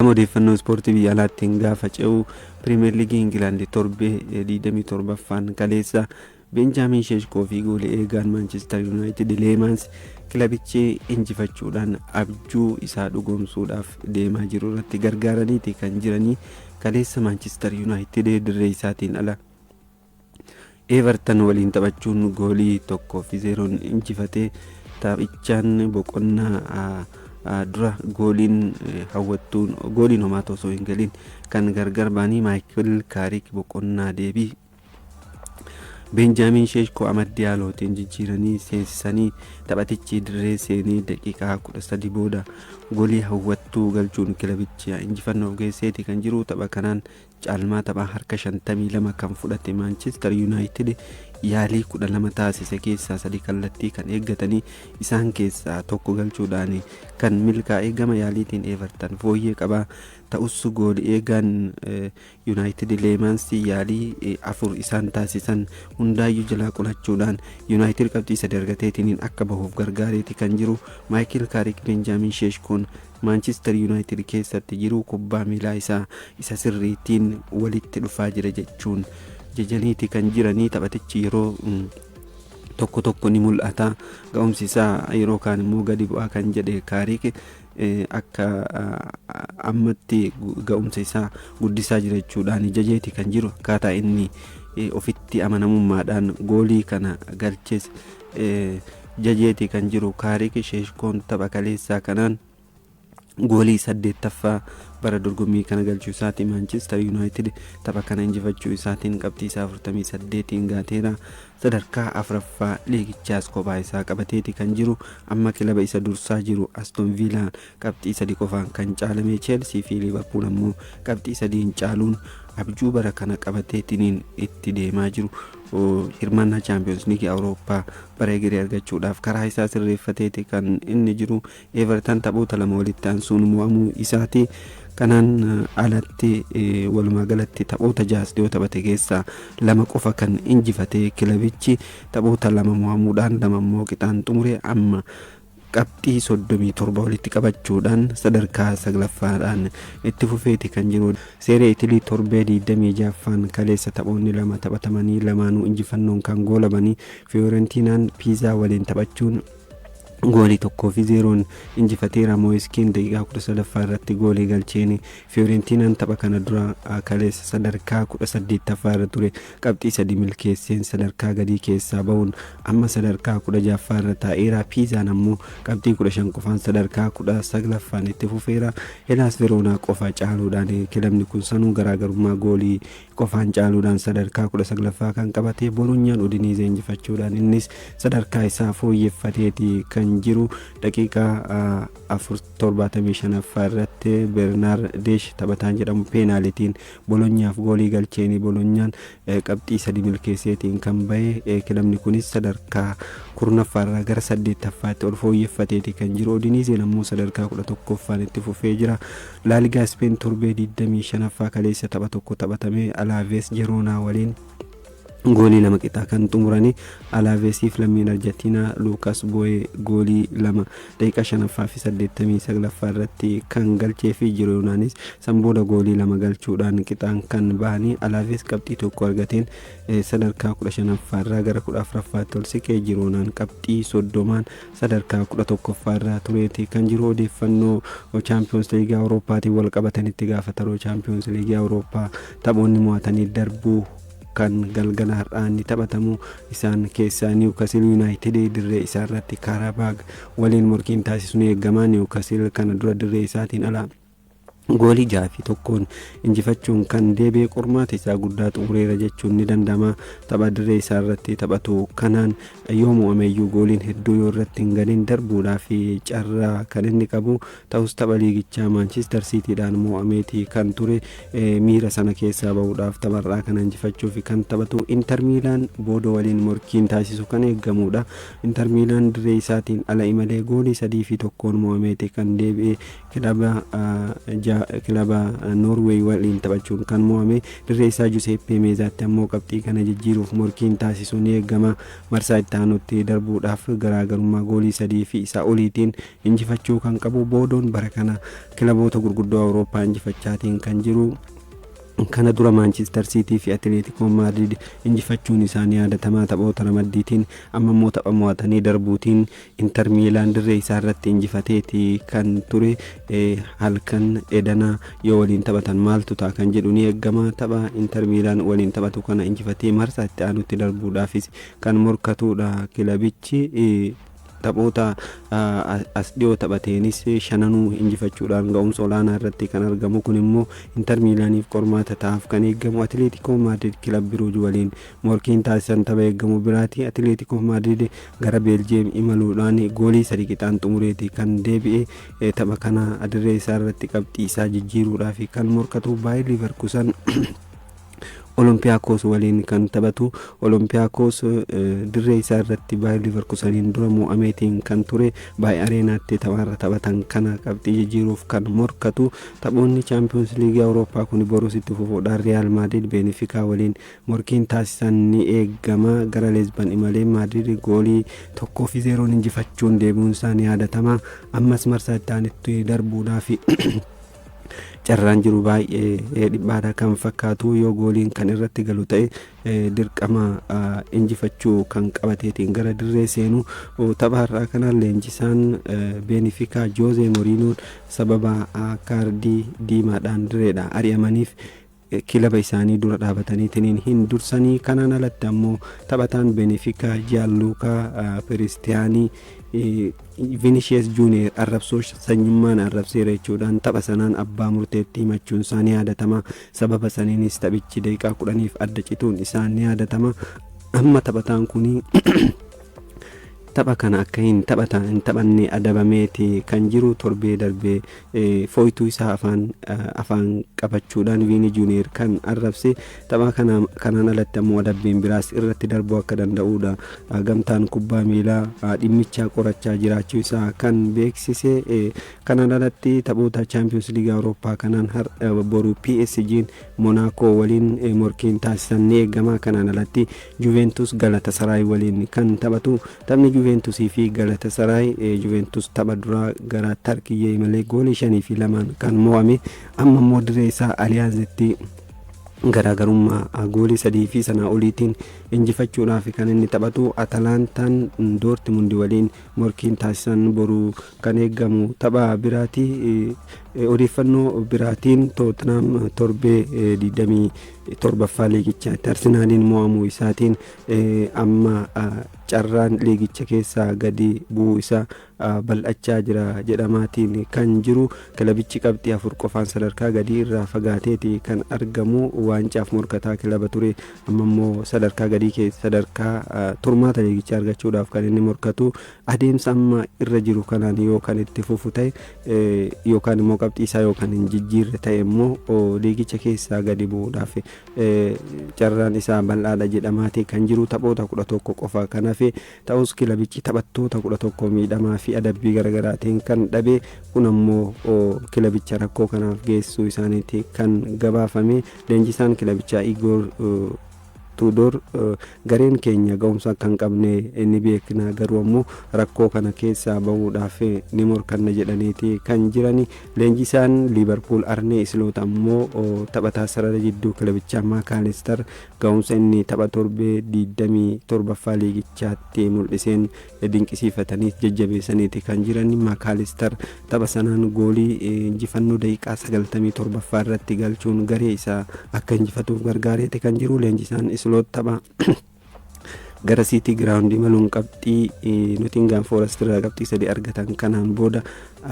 gama odeeffannoo ispoortii biyya alaattiin gaafa ce'u Pirimeer Liigii Ingilaandi torbee 27ffaan kaleessa Benjaamin Sheeshkoo fi goolii eegaan Maanchister Yuunaayitid Leemans kilabichi injifachuudhaan abjuu isaa dhugoomsuudhaaf deemaa jiru irratti gargaaraniiti kan jiranii. Kaleessa Maanchister Yuunaayitid dirree isaatiin ala Everton waliin taphachuun goolii 1-0 injifatee taphichaan boqonnaa dura gooliin hawwattuun gooliin homaa osoo hin galin kan gargar baanii Maayikel Kaarik boqonnaa deebii Benjaamin Sheeshkoo Amad Diyaalootiin jijjiiranii seensisanii taphatichi dirree seenii daqiiqaa 13 booda goolii hawwattuu galchuun kilabichi injifannoof geesseeti kan jiru. Tapha kanaan caalmaa taphaa harka 52 kan fudhate Manchester United yaalii 12 taasise keessaa 3 kallattii kan eeggatanii isaan keessaa tokko galchuudhaan kan milkaa'ee. Gama yaaliitiin Everton fooyyee qabaa ta'us goolii eegaan United Leemans yaalii 4 isaan taasisan hundaayyuu jalaa qolachuudhaan United qabxii sadargateetiin akka bahuuf gargaareeti kan jiru. Maayikel Kaarik Benjaamin Sheeshkoon Manchester United keessatti jiru kubbaa miilaa isa sirriitiin walitti dhufaa jira jechuun jajaniiti kan jiranii. Taphatichi yeroo tokko ni mul'ata, ga'umsi isaa yeroo kaan immoo gadi bu'aa kan jedhe Kaarik akka ammatti ga'umsa isaa guddisaa jira jechuudhaan jajeeti kan jiru. Akkaataa inni ofitti amanamummaadhaan goolii kana galches jajeeti kan jiru Kaarik. Sheeshkoon tapha kaleessaa kanaan goolii 8ffaa bara dorgommii kana galchuu isaatiin Manchester United tapha kana injifachuu isaatiin qabxii isaa 48 gaateera. Sadarkaa 4ffaa liigichaas kophaa isaa qabateeti kan jiru. Amma kilaba isa dursaa jiru Aston Villa qabxii 3 qofaan kan caalame. Chelsea fi Liverpool ammoo qabxii 3 caaluun abjuu bara kana qabateetiin itti deemaa jiru. Hirmaannaa Champions League Awurooppaa bara egeree argachuudhaaf karaa isaa sirreeffateeti kan inni jiru. Everton taphoota 2 walitti aansuun mo'amuu isaati. Kanaan alatti walumaa galatti taphoota 6 yoo taphate keessaa 2 qofa kan injifate kilabichi taphoota 2 mo'amuudhaan 2 immoo qixaan xumure. Amma qabxii 37 walitti qabachuudhaan sadarkaa 9ffaadhaan itti fufeeti kan jiru. Seerii Itilii torbee 26ffaan kaleessa taphoonni 2 taphatamanii lamaanuu injifannoon kan goolabanii Fiorentinaan Piizaa waliin taphachuun goolii 1-0 injifateera. Moiskiin daqiiqaa 13ffaa irratti goolii galcheen Fiorentinaan tapha kana dura kaleessa sadarkaa 18ffaa irra ture qabxii 3 milkeesseen sadarkaa gadii keessaa bahuun amma sadarkaa 16ffaa irra taa'eera. Piizaan ammoo qabxii 15 qofaan sadarkaa 19ffaan itti fufeera. Helaas Veroonaa qofa caaluudhaan kilabni kun sanuu garaagarummaa goolii qofaan caaluudhaan sadarkaa 19ffaa kan qabate. Bolonyaan Udiniizee injifachuudhaan innis sadarkaa isaa fooyyeffateeti kan jiru. Daqiiqaa 75ffaa irratti Bernardesh taphataan jedhamu peenaalitiin Bolonyaaf goolii galcheeni. Bolonyaan qabxii 3 milkeesseetiin kan bahe. Kilabni kunis sadarkaa 10ffaa irraa gara 8ffaatti ol fooyyeffateeti kan jiru. Udiniizeen ammoo sadarkaa 11ffaan itti fufee jira. Laaligaa Speen torbee 25ffaa kaleessa tapha tokko taphatame Alaaves Jeroonaa waliin goolii 2 qixaa kan xumuranii. Alaavesiif lammiin Arjentiinaa Luukas Boo'ee goolii 2 daqiiqaa 5ffaa fi 89ffaa irratti kan galchee fi Jiroonaanis sanbooda goolii 2 galchuudhaan qixaan kan bahanii. Alaaves qabxii 1 argateen sadarkaa 15ffaa irraa gara 14ffaatti ol siqee. Jiroonaan qabxii 30 sadarkaa 11ffaa irraa tureeti kan jiru. Odeeffannoo Champions League Awurooppaatiin wal qabatanitti gaafataroo Champions League Awurooppaa taphoonni mo'atanii darbuu kan galgala har'aan taphatamu isaan keessaa Newcastle United dirree isaa irratti Karabag waliin morkiin taasisuun eegamaa. Newcastle kana dura dirree isaatiin ala goolii 6-1 injifachuun kan deebi'ee qormaata isaa guddaa xumureera jechuun ni danda'ama. Tapha dirree isaa irratti taphatu kanaan yoo mo'ameyyuu gooliin hedduu yoo irratti hin galin darbuudhaaf carraa kan inni qabu ta'us tapha liigichaa Manchester City'dhaan mo'ameeti kan ture. Miira sana keessaa bahuudhaaf tapharraa kana injifachuuf kan taphatu. Inter Miilaan Boodoo waliin morkiin taasisu kan eegamudha. Inter Miilaan dirree isaatiin ala imalee goolii 3-1 mo'ameeti kan deebi'ee kilaba kilaba Norway waliin taphachuun kan mo'ame. Dirree isaa Giuseppe Meazzaatti ammoo qabxii kana jijjiiruuf morkiin taasisuun eegama. Marsaa itti aanutti darbuudhaaf garaagarummaa goolii 3 fi isaa oliitiin injifachuu kan qabu. Boodoon bara kana kilaboota gurguddoo Awurooppaa injifachaatiin kan jiru. Kana dura Manchester City fi Atletico Madrid injifachuun isaanii yaadatamaa. Taphoota ramaddiitiin amma immoo tapha mo'atanii darbuutiin Inter Milan dirree isaa irratti injifateeti kan ture. Halkan edana yoo waliin taphatan maaltu ta'a kan jedhu ni eegama. Tapha Inter Milan waliin taphatu kana injifatee marsaa itti aanutti darbuudhaafis kan morkatudha kilabichi. Taphoota as dhiyoo taphateenis 5 injifachuudhaan ga'umsa olaanaa irratti kan argamu. Kun immoo Inter Milaniif qormaata ta'aaf kan eegamu. Atletico Madrid kilab Biruuj waliin morkiin taasisan tapha eegamu biraati. Atletico Madrid gara Beeljiyeem imaluudhaan goolii 3 qixaan xumureeti kan deebi'e. Tapha kana dirree isaa irratti qabxii isaa jijjiiruudhaaf kan morkatu. Baay'ee Leverkusen Olympiacos waliin kan taphatu. Olympiacos dirree isaa irratti Bayer Leverkuseniin dura mo'ameetiin kan ture. Baay'ee areenaatti tapharra taphatan kana qabxii jijjiiruuf kan morkatu. Taphoonni Champions League Awurooppaa kun boruus itti fufuudhaan Real Madrid Benfica waliin morkiin taasisan ni eegama. Gara Lisbon imalee Madrid goolii 1-0 injifachuun deebi'uun isaa ni yaadatama. Ammas marsaa itti aanutti darbuudhaaf carraan jiru baay'ee dhiphaadha kan fakkaatu. Yoo gooliin kan irratti galu ta'e dirqama injifachuu kan qabateetiin gara dirree seenu. Tapha har'aa kanaan leenjisaan Benfica Jose Mourinho sababa kaardii diimaadhaan dirreedha ari'amaniif kilaba isaanii dura dhaabataniitiin hin dursanii. Kanaan alatti ammoo taphataan Benfica Gianluca Cristiani Vinicius Junior arrabsoo sanyummaan arrabseera jechuudhaan tapha sanaan abbaa murteetti himachuun isaa ni yaadatama. Sababa saniinis taphichi daqiiqaa 10f adda cituun isaa ni yaadatama. Amma taphataan kuni tapha kana akka hin taphanne adabameeti kan jiru. Torbee darbee fooytuu isaa afaan qabachuudhaan Vini Junior kan arrabse. Tapha kanaan alatti ammoo adabbiin biraas irratti darbuu akka danda'udha. Gamtaan kubbaa miilaa dhimmicha qorachaa jiraachuu isaa kan beeksise. Kanaan alatti taphoota Champions League Awurooppaa kanaan boru PSG Monaco waliin morkiin taasisan ni eegama. Kanaan alatti Juventus Galatasaray waliin kan taphatu. Taphni Juventus fi Galatasaray Juventus tapha duraa gara Tarkiyyee malee goolii 5-2 kan mo'ame. Amma immoo dirree isaa Allianzitti garaagarummaa goolii 3 fi sanaa oliitiin injifachuudhaaf kan inni taphatu. Atalantaan Dortmund waliin morkiin taasisan boru kan eegamu. Tapha biraati. Odeeffannoo biraatiin Tottenham torbee 27ffaa liigichaatti Arsenaaliin mo'amuu isaatiin amma carraan liigicha keessaa gadi bu'uu isaa bal'achaa jira jedhamaatiin kan jiru. Kilabichi qabxii 4 qofaan sadarkaa gadii irraa fagaateeti kan argamu. Waancaaf morkataa kilaba ture. Amma immoo sadarkaa gadii keessa sadarkaa turmaata liigichaa argachuudhaaf kan inni morkatu. Adeemsa amma irra jiru kanaan yoo kan itti fufu ta'e yookaan immoo qabxii isaa yookaan hin jijjiirre ta'e immoo liigicha keessaa gadi bu'uudhaaf carraan isaa bal'aadha jedhamaati kan jiru. Taphoota 11 qofa kan hafe ta'us kilabichi taphattoota 11 miidhamaa fi adabbii garaagaraatiin kan dhabe. Kun ammoo kilabicha rakkoo kanaaf geessuu isaaniiti kan gabaafame. Leenjisaan kilabichaa Igor Tudor gareen keenya ga'umsa kan qabne ni beekna, garuu ammoo rakkoo kana keessaa bahuudhaaf ni morkanna jedhaniiti kan jirani. Leenjisaan Liverpool Arne Slot ammoo taphataa sarara jidduu kilabichaa Maakalister ga'umsa inni tapha torbee 27ffaa liigichaatti mul'iseen dinqisiifatanii jajjabeessaniiti kan jirani. Maakalister tapha sanaan goolii injifannoo daqiiqaa 97ffaa irratti galchuun garee isaa akka injifatuuf gargaareeti kan jiru. Leenjisaan Slot tapha gara City Ground imaluun qabxii Nottingham Forest irraa qabxii 3 argatan kanaan booda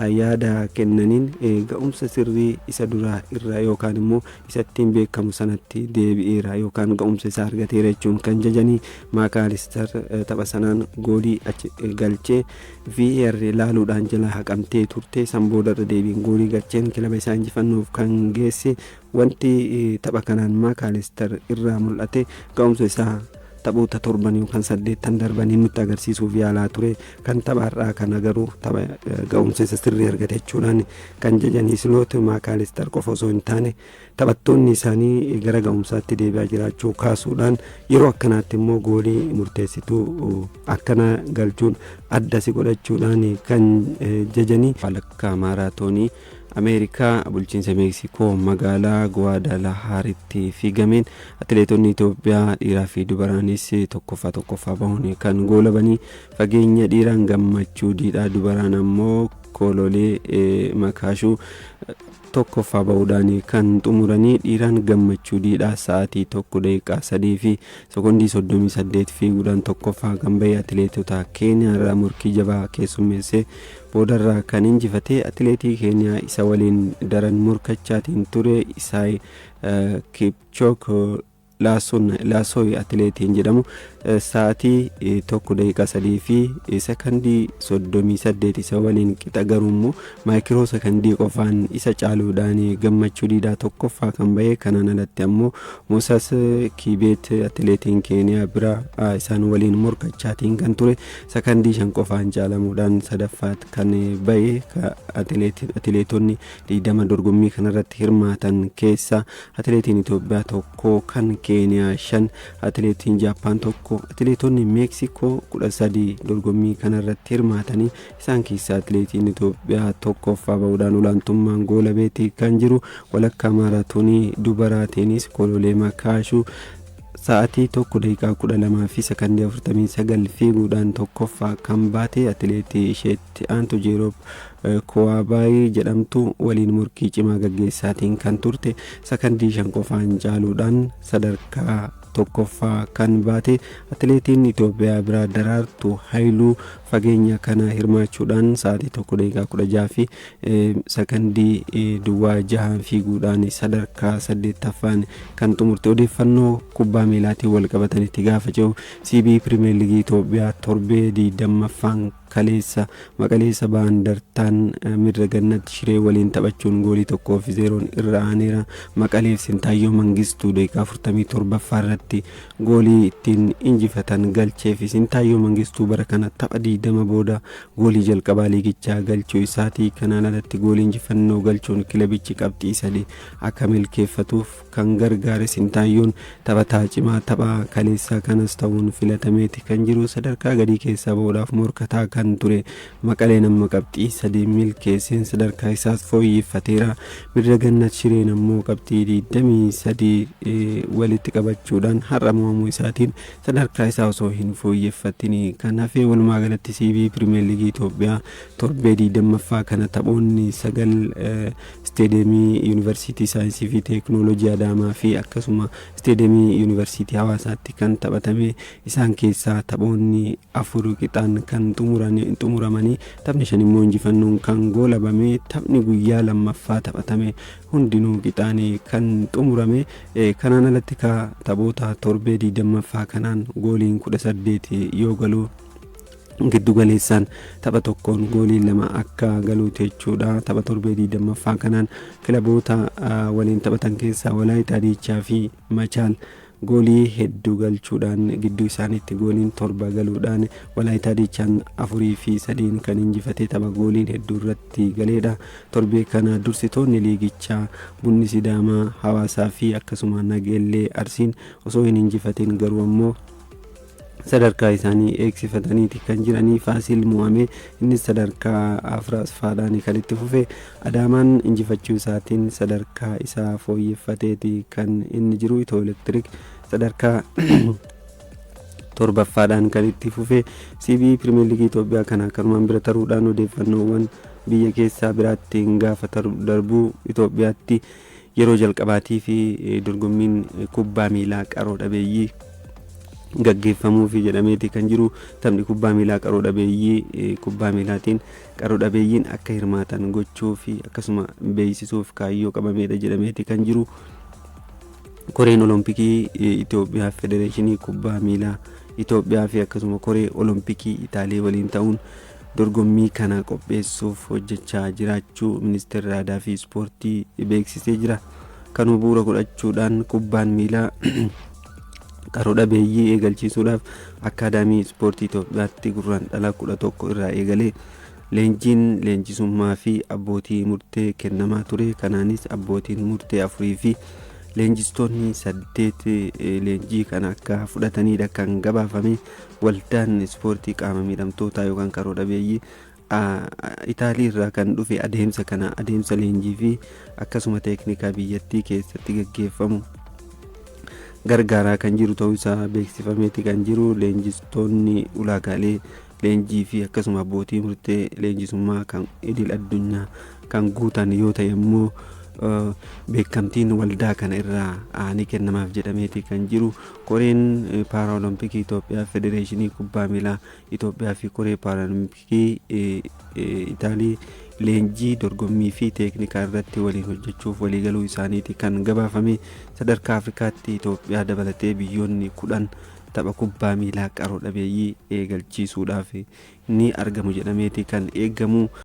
yaada kennaniin ga'umsa sirrii isa duraa irraa yookaan immoo isattiin beekamu sanatti deebi'eera yookaan ga'umsa isaa argateera jechuun kan jajanii. Maakalister tapha sanaan goolii galchee VAR laaluudhaan jala haqamtee turte. San booda deebiin goolii galcheen kilaba isaa injifannoof kan geesse. Wanti tapha kanaan Maakalister irraa mul'ate ga'umsa isaa taphoota 7 yookaan 8 darbanii nutti agarsiisuuf yaalaa ture. Kan taphaarraa kana garuu tapha ga'umsa sirrii argate jechuudhaan kan jajanii Sloot Maakaalister qofa osoo hin taane taphattoonni isaanii gara ga'umsaatti deebi'aa jiraachuu kaasuudhaan yeroo akkanaatti immoo goolii murteessituu akkana galchuun adda si godhachuudhaan kan jajanii walakkaa maaraatoonii Ameerikaa bulchiinsa Meeksikoo magaalaa Guadalajaraatti fiigameen atileetonni Itoophiyaa dhiiraa fi dubaraanis tokkoffaa bahuun kan goolabanii fageenya dhiiraan gammachuu diidhaa dubaraan ammoo Kololee Makaashuu tokkoffaa bahuudhaan kan xumuranii dhiiraan gammachuu diidhaa sa'aatii 1 daqiiqaa 3 fi sekondii 38 fiiguudhaan tokkoffaa kan bahe atileetota Keeniyaa irraa morkii jabaa keessummeessee boodarraa kan injifatee atileetii Keeniyaa isa waliin daran morkachaatiin ture Isaayi Kipchoge Laasooy atileetiin jedhamu sa'aatii 1 daqiiqaa 3 fi sekondii 38 isa waliin qixa garuu maayikiroo sekondii qofaan isa caaluudhaan gammachuu diidaa tokkoffaa kan bahe. Kanaan alatti ammoo Mooses Kibeet atileetiin Keeniyaa bira isaan waliin morkachaatiin kan ture sekondii 5 qofaan caalamuudhaan sadaffaat kan bahe. Atileetonni 20 dorgommii kanarratti hirmaatan keessa atileetiin Itoophiyaa tokko, kan Keeniyaa 5, atileetiin Jaappaan tokko, atileetonni Meeksikoo 13 dorgommii kanarratti hirmaatanii isaan keessaa atileetiin Itoophiyaa tokkoffaa bahuudhaan olaantummaan goolabeetii kan jiru. Walakkaa maaraatoonii dubaraatiinis Kololee Makaashuu sa'aatii 1 daqiiqaa 12 fi sekondii 49 fiiguudhaan tokkoffaa kan baate. Atileetii isheetti aantu Jeeroob Kowaabaayii jedhamtu waliin morkii cimaa gaggeessaatiin kan turte sekondii 5 qofaan caaluudhaan sadarkaa tokkoffaa kan baate. Atileetiin Itoophiyaa biraa Daraartuu Haayiluu fageenya kana hirmaachuudhaan sa'aatii 1 daqiiqaa 16 fi sekondii 6 fiiguudhaan sadarkaa 8ffaan kan xumurte. Odeeffannoo kubbaa miilaatiin wal qabatanitti gaafa ce'u CB Pirimeer Liigii Itoophiyaa torbee 20ffaan kaleessa Maqaleessa Baandartaan Midra Gannat Shiree waliin taphachuun goolii 1-0 irra aaneera. Maqaleef Sintaayyoo Mangistuu daqiiqaa 47ffaa irratti goolii ittiin injifatan galcheef. Sintaayyoo Mangistuu bara kana tapha 20 booda goolii jalqabaa liigichaa galchuu isaati. Kanaan alatti goolii injifannoo galchuun kilabichi qabxii 3 akka milkeeffatuuf kan gargaare. Sintaayyoon taphataa cimaa tapha kaleessaa kanas ta'uun filatameeti kan jiru. Sadarkaa gadii keessaa bahuudhaaf morkataa kan ture Maqaleen amma qabxii 3 milkeesseen sadarkaa isaas fooyyeffateera. Midra Gannat Shireen ammoo qabxii 23 walitti qabachuudhaan har'a mo'amuu isaatiin sadarkaa isaa osoo hin fooyyeffatin kan hafe. Walumaa galatti CB Pirimeer Liigii Itoophiyaa torbee 20ffaa kana taphoonni 9 isteediyemii Yuunivarsiitii Saayinsii fi Teekinooloojii Adaamaa fi akkasuma isteediyemii Yuunivarsiitii Hawaasaatti kan taphatame. Isaan keessaa taphoonni 4 qixaan kan xumuramanii taphni 5 immoo injifannoon kan goolabame. Taphni guyyaa lammaffaa taphatame hundinuu qixaan kan xumurame. Kanaan alatti taphoota torbee 20ffaa kanaan gooliin 18 yoo galu giddu galeessaan tapha tokkoon goolii 2 akka galuuti jechuudha. Tapha torbee 20ffaa kanaan kilaboota waliin taphatan keessaa Walaayitaa Diichaa fi Machaal goolii hedduu galchuudhaan gidduu isaaniitti gooliin 7 galuudhaan Walaayitaa Diichaan 4 fi 3 kan injifate tapha gooliin hedduu irratti galeedha. Torbee kana dursitoonni liigichaa Bunni Sidaamaa, Hawaasaa fi akkasuma Nageellee Arsiin osoo hin injifatin garuu ammoo sadarkaa isaanii eegsifataniiti kan jiranii. Faasil mo'amee innis sadarkaa afuraffaadhaan kan itti fufe. Adaamaan injifachuu isaatiin sadarkaa isaa fooyyeffateeti kan inni jiru. Itoo Elektiriik sadarkaa 7ffaadhaan kan itti fufe. CB Pirimeer Liigii Itoophiyaa kana kanumaan bira taruudhaan odeeffannoowwan biyya keessaa biraatti gaafa darbuu Itoophiyaatti yeroo jalqabaatii fi dorgommiin kubbaa miilaa qaroo dhabeeyyii gaggeeffamuufi jedhameeti kan jiru. Taphni kubbaa miilaa qaroo dhabeeyyii kubbaa miilaatiin qaroo dhabeeyyiin akka hirmaatan gochuu fi akkasuma beeksisuuf kaayyoo qabameedha jedhameeti kan jiru. Koreen Olompikii Itoophiyaa Federeeshinii Kubbaa Miilaa Itoophiyaa fi akkasuma Koree Olompikii Itaalii waliin ta'uun dorgommii kana qopheessuuf hojjechaa jiraachuu Ministeerri Aadaa fi Ispoortii beeksisee jira. Kanuma bu'uura godhachuudhaan kubbaan miilaa qaroo dhabeeyyii eegalchiisuudhaaf akkaadaamii ispoortii Itoophiyaatti gurraandhala 11 irraa eegalee leenjiin leenjisummaa fi abbootii murtee kennamaa ture. Kanaanis abbootiin murtee 4 fi leenjistoonni 8 leenjii kana akka fudhatanidha kan gabaafame. Waldaan ispoortii qaama miidhamtootaa yookaan qaroo dhabeeyyii Itaalii irraa kan dhufe adeemsa leenjii fi akkasuma teeknikaa biyyattii keessatti gaggeeffamu gargaaraa kan jiru ta'uu isaa beeksifameeti kan jiru. Leenjistoonni ulaagaalee leenjii fi akkasuma abbootii murtee leenjisummaa kan idil addunyaa kan guutan yoo ta'e immoo beekamtiin waldaa kana irraa ni kennamaaf jedhameeti kan jiru. Koreen paaraolimpikii Itoophiyaa, federeeshinii kubbaa miilaa Itoophiyaa fi koree paaraolimpikii Itaalii leenjii dorgommii fi teeknikaa irratti waliin hojjechuuf waliigaluu isaaniiti kan gabaafame. Sadarkaa Afrikaatti Itoophiyaa dabalatee biyyoonni 10 tapha kubbaa miilaa qaroo dhabeeyyii eegalchiisuudhaaf ni argamu jedhameeti kan eegamu.